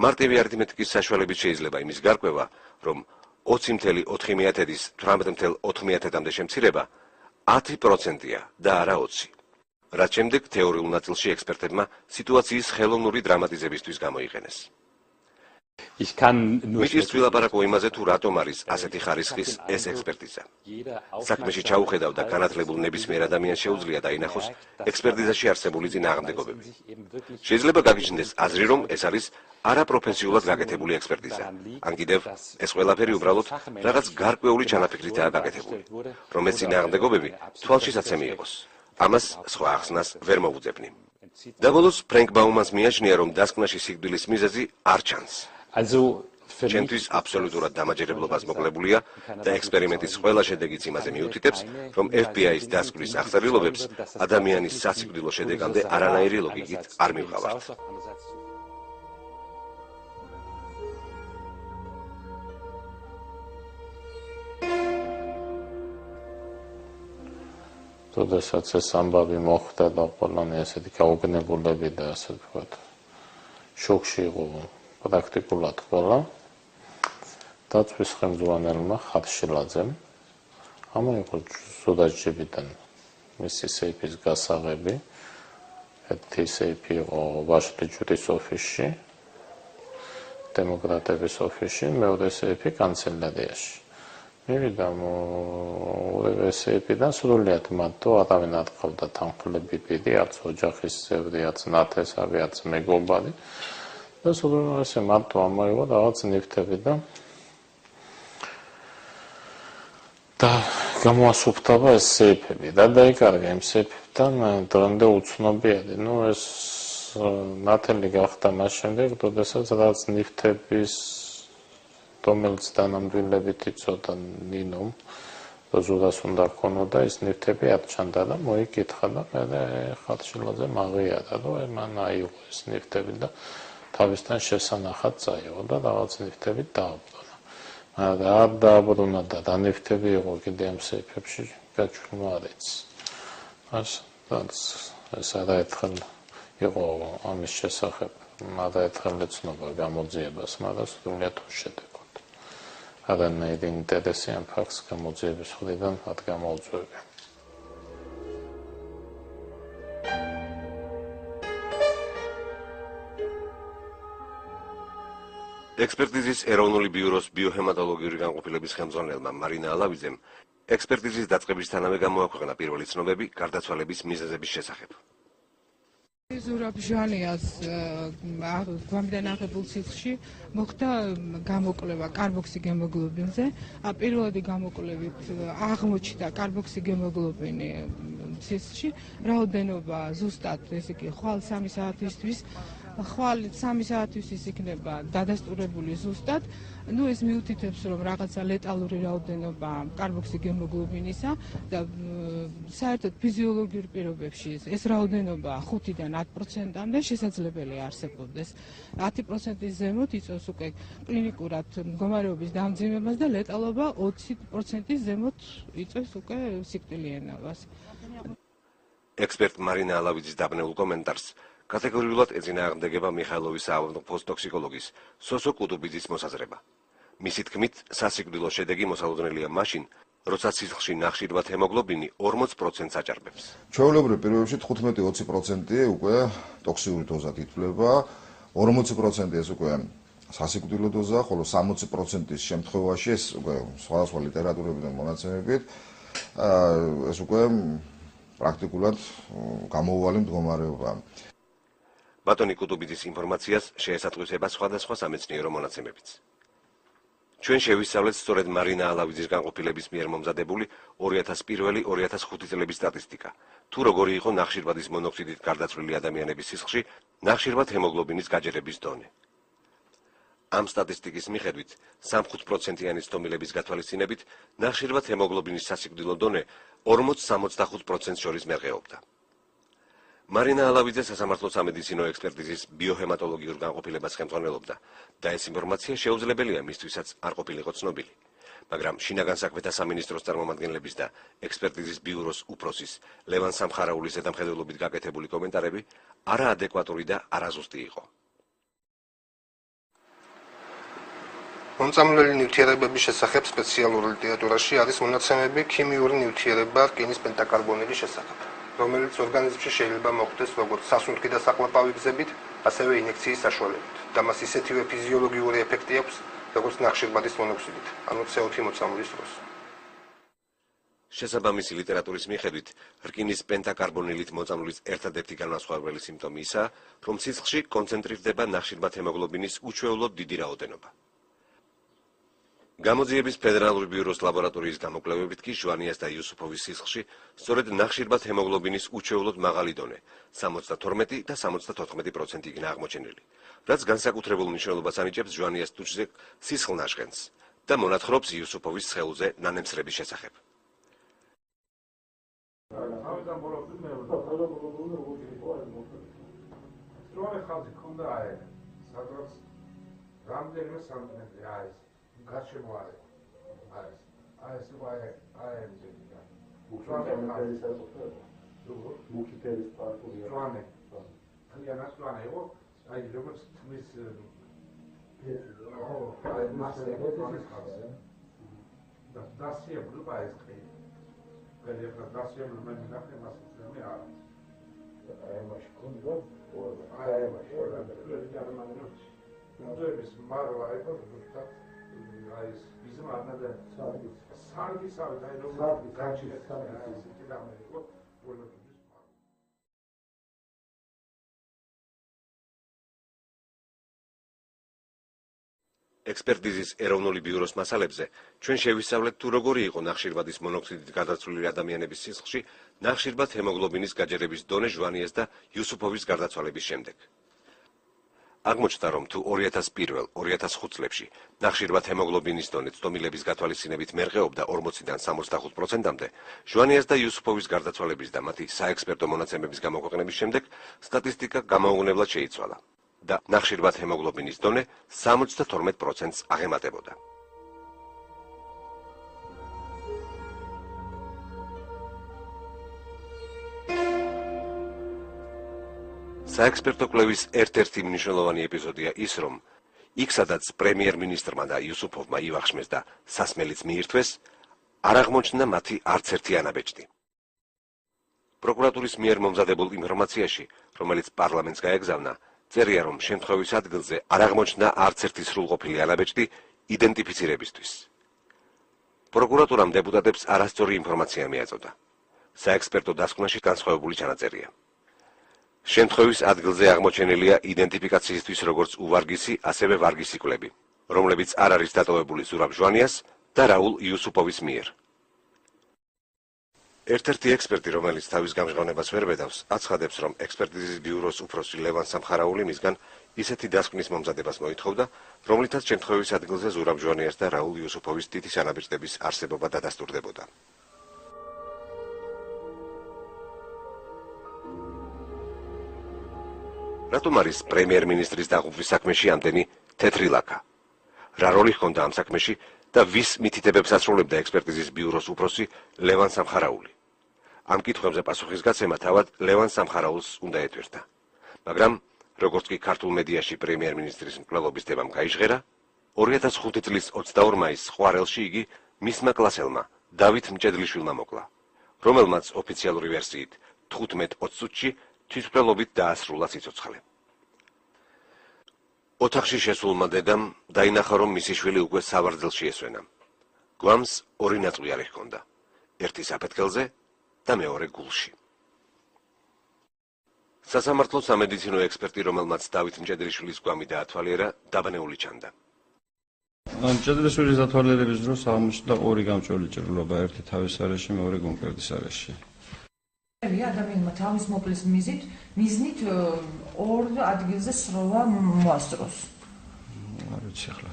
მარტივი არითმეტიკის საშუალებით შეიძლება იმის გარკვევა, რომ 20.4%-ის 18.4%-მდე შემცირება 10%-ია და არა 20%. რაც შემდეგ თეორიულ ნაწილში ექსპერტებმა სიტუაციის ხელოვნური დრამატიზებისთვის გამოიყენეს. მიწის ვილაპარაკო იმაზე, თუ რატომ არის ასეთი ხარისხის ეს ექსპერტიზა. საქმეში ჩაუხედავ და განათლებულ ნებისმიერ ადამიანს შეუძლია დაინახოს ექსპერტიზაში არსებული წინააღმდეგობები. შეიძლება გაგიჩნდეს აზრი, რომ ეს არის არაპროფესიულად გაკეთებული ექსპერტიზა. ან კიდევ ეს ყველაფერი უბრალოდ რაღაც გარკვეული ჩანაფიქრითაა გაკეთებული, რომ ეს წინააღმდეგობები თვალშისაცემი იყოს. ამას სხვა ახსნას ვერ მოუძებნი. და ბოლოს ფრენკ ბაუმანს მიაჩნია, რომ დასკვნაში სიკვდილის მიზეზი არ ჩანს. ჩემთვის აბსოლუტურად დამაჯერებლობას მოკლებულია და ექსპერიმენტის ყველა შედეგიც იმაზე მიუთითებს, რომ FBI-ის დასკვნის აღწერილობებს ადამიანის სასიკვდილო შედეგამდე არანაირი ლოგიკით არ მივყავართ. როდესაც ეს ამბავი მოხდა და ყველანი ესეთი გაუგნებულები და ასე ვთქვათ, შოკში იყო პრაქტიკულად ყველა. დაცვის ხელმძღვანელმა ხატშილაძემ ამა იყო ზოდაჯებიდან მისი სეიფის გასაღები. ერთი სეიფი იყო ვაშლი ჯუდის ოფისში, დემოკრატების ოფისში, მეორე სეიფი კანცელარიაში. მივიდა ორივე სეიფიდან სრულიად მარტო არავინ არ ყავდა თანხლები პირი, არც ოჯახის წევრი, არც ნათესავი, არც მეგობარი. და სულ ესე მარტო ამოიღო რაღაც ნივთები და გამოასუფთავა ეს სეიფები და დაიკარგა იმ სეიფებთან დრომდე უცნობიერი. ეს ნათელი გახდა მას შემდეგ, როდესაც რაღაც ნივთების რომელიც დანამდვილებით იცოდა ნინომ, ზუდას უნდა ქონოდა ის ნივთები არ ჩანდა და მოიკითხა და მე ხატშილაძემ აღიარა, რომ მან აიღო ეს ნივთები და თავისთან შესანახად წაიღო და რაღაც ნივთები დააბრუნა. მაგრამ არ დააბრუნა და დანივთები იყო კიდე ამ სეიფებში, გაჩვენო არ იცი. ეს არაერთხელ იყო ამის შესახებ, არაერთხელ ეცნობა გამოძიებას, მაგრამ სრულიად უშედეგოდ. არანაირი ინტერესი ამ ფაქტს გამოძიების მხრიდან არ გამოუწვევია. ექსპერტიზის ეროვნული ბიუროს ბიოჰემატოლოგიური განყოფილების ხელმძღვანელმა მარინა ალავიძემ ექსპერტიზის დაწყებისთანავე გამოაქვეყნა პირველი ცნობები გარდაცვალების მიზეზების შესახებ. ზურაბ ჟანიას გვამიდან აღებულ სიცხში მოხდა გამოკვლევა კარბოქსიგემოგლობინზე. პირველადი გამოკვლევით აღმოჩნდა კარბოქსიგემოგლობინი სიცხში, რაოდენობა ზუსტად, ესე იგი, ხვალ 3 საათისთვის ხვალ 3 საათისთვის იქნება დადასტურებული ზუსტად. ეს მიუთითებს, რომ რაღაცა ლეტალური რაოდენობა კარბოქსიგემოგლობინისა და საერთოდ ფიზიოლოგიურ პირობებში ეს რაოდენობა 5-დან 10%-მდე შესაძლებელი არსებობდეს. 10%-ის ზემოთ იწვევს უკვე კლინიკურად მდგომარეობის დამძიმებას და ლეტალობა 20%-ის ზემოთ იწვევს უკვე სიკვდილიანობას. ექსპერტ მარინა ალავიძის დაბნეულ კომენტარს კატეგორიულად ეწინააღმდეგება მიხაილოვის საავადმყოფოს ტოქსიკოლოგის სოსო კუტუბიძის მოსაზრება. მისი თქმით, სასიკვდილო შედეგი მოსალოდნელია მაშინ, როცა სისხლში ნახშირად ჰემოგლობინი 40%-ს აჭარბებს. ჩვეულებრივ პირობებში 15-20% უკვე ტოქსიური დოზად ითვლება, 40% ეს უკვე სასიკვდილო დოზაა, ხოლო 60%-ის შემთხვევაში ეს უკვე სხვადასხვა ლიტერატურებიდან მონაცემებით ეს უკვე პრაქტიკულად გამოუვალი მდგომარეობაა. ბატონი კუტუბიძის ინფორმაციას შეესატყვისება სხვადასხვა სამეცნიერო მონაცემებიც. ჩვენ შევისწავლეთ სწორედ მარინა ალავიძის განყოფილების მიერ მომზადებული 2001-2005 წლების სტატისტიკა, თუ როგორი იყო ნახშირბადის მონოქსიდით გარდაცვლილი ადამიანების სისხლში ნახშირბად ჰემოგლობინის გაჯერების დონე. ამ სტატისტიკის მიხედვით 3-5%-იანი ცდომილების გათვალისწინებით ნახშირბად ჰემოგლობინის სასიკვდილო დონე 40-65% შორის მერყეობდა. მარინა ალავიძე სასამართლო სამედიცინო ექსპერტიზის ბიოჰემატოლოგიურ განყოფილებას ხელმძღვანელობდა და ეს ინფორმაცია შეუძლებელია მისთვისაც არ ყოფილიყო ცნობილი, მაგრამ შინაგან საქმეთა სამინისტროს წარმომადგენლების და ექსპერტიზის ბიუროს უფროსის ლევან სამხარაულის ზედამხედველობით გაკეთებული კომენტარები არაადეკვატური და არაზუსტი იყო. მომწამლელი ნივთიერებების შესახებ სპეციალურ ლიტერატურაში არის მონაცემები ქიმიური ნივთიერება რკინის პენტაკარბონილის შესახებ, რომელიც ორგანიზმში შეიძლება მოხვდეს როგორც სასუნთქი და საყლაპავი გზებით, ასევე ინექციის საშუალებით და მას ისეთივე ფიზიოლოგიური ეფექტი აქვს, როგორც ნახშირბადის მონოქსიდით, ანუ CO2 მოწამვლის დროს. შესაბამისი ლიტერატურის მიხედვით, რკინის პენტაკარბონილით მოწამვლის ერთადერთი განმასხვავებელი სიმპტომი ისაა, რომ სისხლში კონცენტრირდება ნახშირბად ჰემოგლობინის უჩვეულოდ დიდი რაოდენობა. გამოძიების ფედერალური ბიუროს ლაბორატორიის გამოკვლევებით კი ჟვანიას და იუსუფოვის სისხლში სწორედ ნახშირბად ჰემოგლობინის უჩვეულოდ მაღალი დონე 72 და 74% იქნა აღმოჩენილი, რაც განსაკუთრებულ მნიშვნელობას ანიჭებს ჟვანიას ტუჩზე სისხლნაშხენს და მონათხრობს იუსუფოვის სხეულზე ნანემსრების შესახებ. გარშემო არის ეს მუქი ფერის პარტულია. ჟვანე. ძალიან ჟვანე იყო, აი როგორც თმის აი მასე ჟვანეს ხალხი. და დასიებლობა ეს ყი. გადაიხლა დასიებლობა მე ნახე მას მე არა. აი მაშინ კონდო აი მაშინ გერმანიაში. ნუძების მარვა იყო ზუსტად აი ბიზმა ანადა სარგისავით აი როგორც გაჩერდა სარგისი და ამერიკო პოლიტიკის ექსპერტიზის ეროვნული ბიუროს მასალებზე ჩვენ შევისწავლეთ თუ როგორი იყო ნახშირბადის მონოქსიდით გარდაცვლილი ადამიანების სისხლში ნახშირბად ჰემოგლობინის გაჯერების დონე ჟვანიას და იუსუფოვის გარდაცვალების შემდეგ. აღმოჩნდა, რომ თუ 2001-2005 წლებში ნახშირბად ჰემოგლობინის დონე ცდომილების გათვალისწინებით მერყეობდა 40-დან 65%-მდე, ჟვანიას და იუსუფოვის გარდაცვალების და მათი საექსპერტო მონაცემების გამოქვეყნების შემდეგ სტატისტიკა გამოუღნებლად შეიცვალა და ნახშირბად ჰემოგლობინის დონე 72%-ს აღემატებოდა. საექსპერტო კვლევის ერთ-ერთი მნიშვნელოვანი ეპიზოდია ის, რომ იქ, სადაც პრემიერ-მინისტრმა და იუსუფოვმა ივახშმეს და სასმელიც მიირთვეს, არ აღმოჩნდა მათი არც ერთი ანაბეჭდი. პროკურატურის მიერ მომზადებულ ინფორმაციაში, რომელიც პარლამენტს გაეგზავნა, წერია, რომ შემთხვევის ადგილზე არ აღმოჩნდა არც ერთი სრულყოფილი ანაბეჭდი იდენტიფიცირებისთვის. პროკურატურამ დეპუტატებს არასწორი ინფორმაცია მიაწოდა. საექსპერტო დასკვნაში განსხვავებული ჩანაწერია. შემთხვევის ადგილზე აღმოჩენილია იდენტიფიკაციისთვის როგორც უვარგისი, ასევე ვარგისი კვლები, რომლებიც არ არის დატოვებული ზურაბ ჟვანიას და რაულ იუსუფოვის მიერ. ერთ-ერთი ექსპერტი, რომელიც თავის გამჟღავნებას ვერ ბედავს, აცხადებს, რომ ექსპერტიზის ბიუროს უფროსი ლევან სამხარაული მისგან ისეთი დასკვნის მომზადებას მოითხოვდა, რომლითაც შემთხვევის ადგილზე ზურაბ ჟვანიას და რაულ იუსუფოვის თითის ანაბეჭდების არსებობა დადასტურდებოდა. რატომ არის პრემიერ-მინისტრის დაღუპვის საქმეში ამდენი თეთრი ლაქა? რა როლი ჰქონდა ამ საქმეში და ვის მითითებებს ასრულებდა ექსპერტიზის ბიუროს უფროსი ლევან სამხარაული? ამ კითხვებზე პასუხისგაცემა თავად ლევან სამხარაულს უნდა ეტვირთა. მაგრამ, როგორც კი ქართულ მედიაში პრემიერ-მინისტრის მკვლელობის თემამ გაიჟღერა, 2005 წლის 22 მაისს ყვარელში იგი მისმა კლასელმა დავით მჭედლიშვილმა მოკლა, რომელმაც ოფიციალური ვერსიით 15-20 წუთში თვითმკვლელობით დაასრულა სიცოცხლე. ოთახში შესულმა დედამ დაინახა, რომ მისი შვილი უკვე სავარძელში ესვენა. გვამს ორი ნაწყვიარი ჰქონდა, ერთი საფეთქელზე და მეორე გულში. სასამართლო სამედიცინო ექსპერტი, რომელმაც დავით მჭედრიშვილის გვამი დაათვალიერა, დაბნეული ჩანდა. მჭედრიშვილის დათვალიერების დროს აღმოჩნდა ორი გამჭვირვალე ჭრილობა, ერთი თავის არეში, მეორე გულმკერდის არეში. ადამიანმა თავის მოკლის მიზნით ორ ადგილზე სროლა მოასწროს. არ ვიცი ახლა.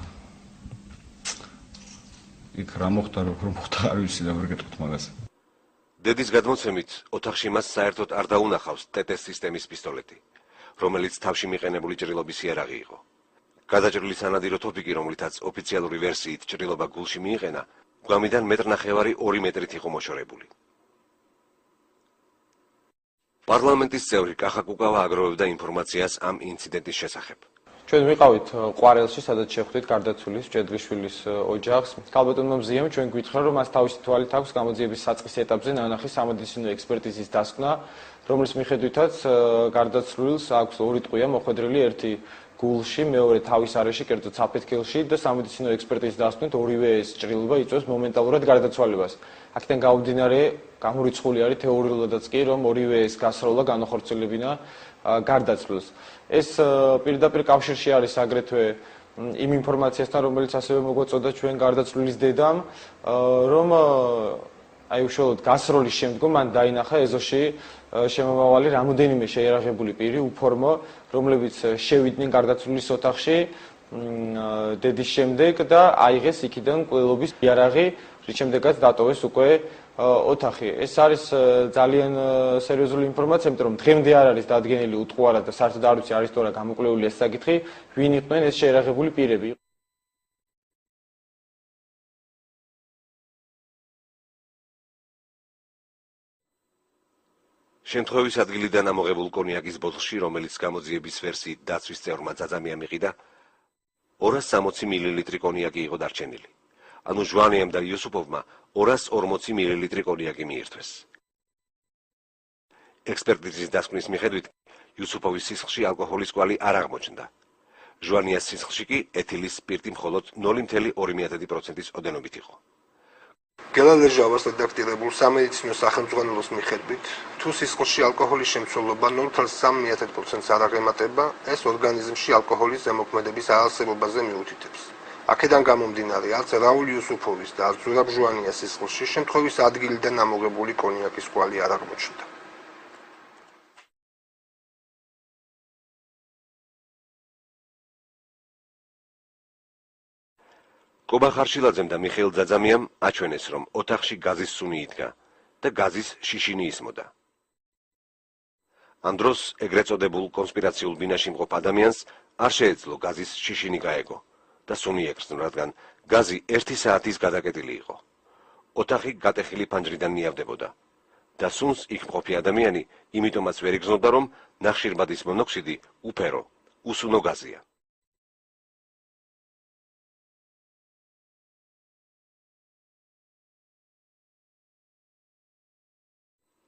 იქ რა მოხდა, როგორ მოხდა, არ ვიცი და ვერ გეტყვით მაგას. დედის გადმოცემით, ოთახში მას საერთოდ არ დაუნახავს TT სისტემის პისტოლეტი, რომელიც თავში მიყენებული ჭრილობის იარაღი იყო. გადაჭრილი სანადირო თოფი კი, რომლითაც ოფიციალური ვერსიით ჭრილობა გულში მიიყენა, გვამიდან 1.5 2 მეტრით იყო მოშორებული. პარლამენტის წევრი კახა კუკავა აგროვებდა ინფორმაციას ამ ინციდენტის შესახებ. ჩვენ ვიყავით ყვარელში, სადაც შეხვდით გარდაცვლის მჭედრიშვილის ოჯახს. ქალბატონმა მზიამ ჩვენ გვითხრა, რომ მას თავისი თვალით აქვს გამოძიების საწყის ეტაპზე ნანახი სამედიცინო ექსპერტიზის დასკვნა, რომლის მიხედვითაც გარდაცვლის აქვს ორი ტყვია მოხვედრილი, ერთი გულში, მეორე თავის არეში, კერძოდ საფეთქელში და სამედიცინო ექსპერტიზის დასკვნით ორივე ეს ჭრილობა იწვევს მომენტალურად გარდაცვალებას. აქედან გამომდინარე, გამორიცხული არის თეორიულადაც კი, რომ ორივე ეს გასროლა განახორციელებინა გარდაცვლილს. ეს პირდაპირ კავშირში არის აგრეთვე იმ ინფორმაციასთან, რომელიც ასევე მოგვაწოდა ჩვენ გარდაცვლილის დედამ, რომ აი უშუალოდ გასროლის შემდგომ მან დაინახა ეზოში შემომავალი რამოდენიმე შეიარაღებული პირი, უფორმო, რომლებიც შევიდნენ გარდაცვლილის ოთახში დედის შემდეგ და აიღეს იქიდან მკვლელობის იარაღი, რის შემდეგაც დატოვეს უკვე ოთახი. ეს არის ძალიან სერიოზული ინფორმაცია, იმიტომ რომ დღემდე არ არის დადგენილი უტყუარად და საერთოდ არ ვიცი არის თუ არა გამოკვლეული ეს საკითხი, ვინ იყვნენ ეს შეიარაღებული პირები. შემთხვევის ადგილიდან ამოღებულ კონიაკის ბოთლში, რომელიც გამოძიების ვერსიით დაცვის წევრმა ძაძამია მიყიდა, 260 მილილიტრი კონიაკი იყო დარჩენილი. ანუ ჟვანიამ და იუსუფოვმა 240 მილილიტრი კონიაკი მიირთვეს. ექსპერტიზის დასკვნის მიხედვით, იუსუფოვის სისხლში ალკოჰოლის კვალი არ აღმოჩნდა. ჟვანიას სისხლში კი ეთილის სპირტი მხოლოდ 0.2%-ის ოდენობით იყო. გელა ლეჟავას რედაქტირებულ სამედიცინო სახელმძღვანელოს მიხედვით, თუ სისხლში ალკოჰოლის შემცველობა 0.3%-ს არ აღემატება, ეს ორგანიზმში ალკოჰოლის ზემოქმედების არარსებობაზე მიუთითებს. აქედან გამომდინარე, არც რაულ იუსუფოვის და არც ზურაბ ჟვანიას სისხლში შემთხვევის ადგილიდან ამოღებული კონიაკის კვალი არ აღმოჩნდა. კობა ხარშილაძემ და მიხეილ ძაძამიამ აჩვენეს, რომ ოთახში გაზის სუნი იდგა და გაზის შიშინი ისმოდა. ამ დროს ეგრეთ წოდებულ კონსპირაციულ ბინაში მყოფ ადამიანს არ შეეძლო გაზის შიშინი გაეგო და სუნი ეკრძნო, რადგან გაზი 1 საათის გადაკეტილი იყო. ოთახი გატეხილი ფანჯრიდან მიავდებოდა და სუნს იქ მყოფი ადამიანი იმიტომაც ვერ იგრძნობდა, რომ ნახშირბადის მონოქსიდი უფერო, უსუნო გაზია.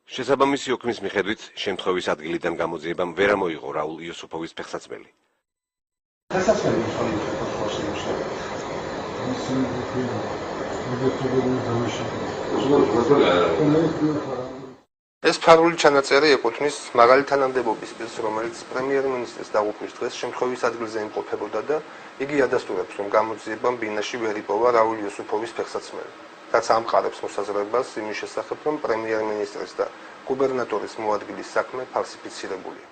შესაბამისი ოქმის მიხედვით, შემთხვევის ადგილიდან გამოძიებამ ვერ ამოიღო რაულ იუსუფოვის ფეხსაცმელი. ეს ფარული ჩანაწერი ეკუთვნის მაღალი თანამდებობის პირს, რომელიც პრემიერ-მინისტრის დაღუპვის დღეს შემთხვევის ადგილზე იმყოფებოდა და იგი ადასტურებს, რომ გამოძიებამ ბინაში ვერ იპოვა რაულ იუსუფოვის ფეხსაცმელი. რაც ამყარებს მოსაზრებას იმის შესახებ, რომ პრემიერ-მინისტრის და გუბერნატორის მოადგილის საქმე ფალსიფიცირებულია.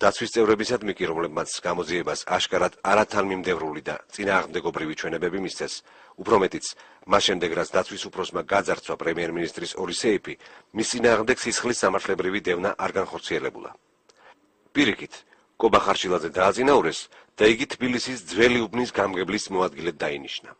დაცვის წევრებისადმი კი, რომლებმაც გამოძიებას აშკარად არათანმიმდევრული და წინააღმდეგობრივი ჩვენებები მისცეს, უფრო მეტიც, მას შემდეგ რაც დაცვის უფროსმა გაძარცვა პრემიერ-მინისტრის ორი სეიფი, მის წინააღმდეგ სისხლის სამართლებრივი დევნა არ განხორციელებულა. პირიქით, კობა ხარშილაძე დააწინაურეს და იგი თბილისის ძველი უბნის გამგებლის მოადგილედ დაინიშნა.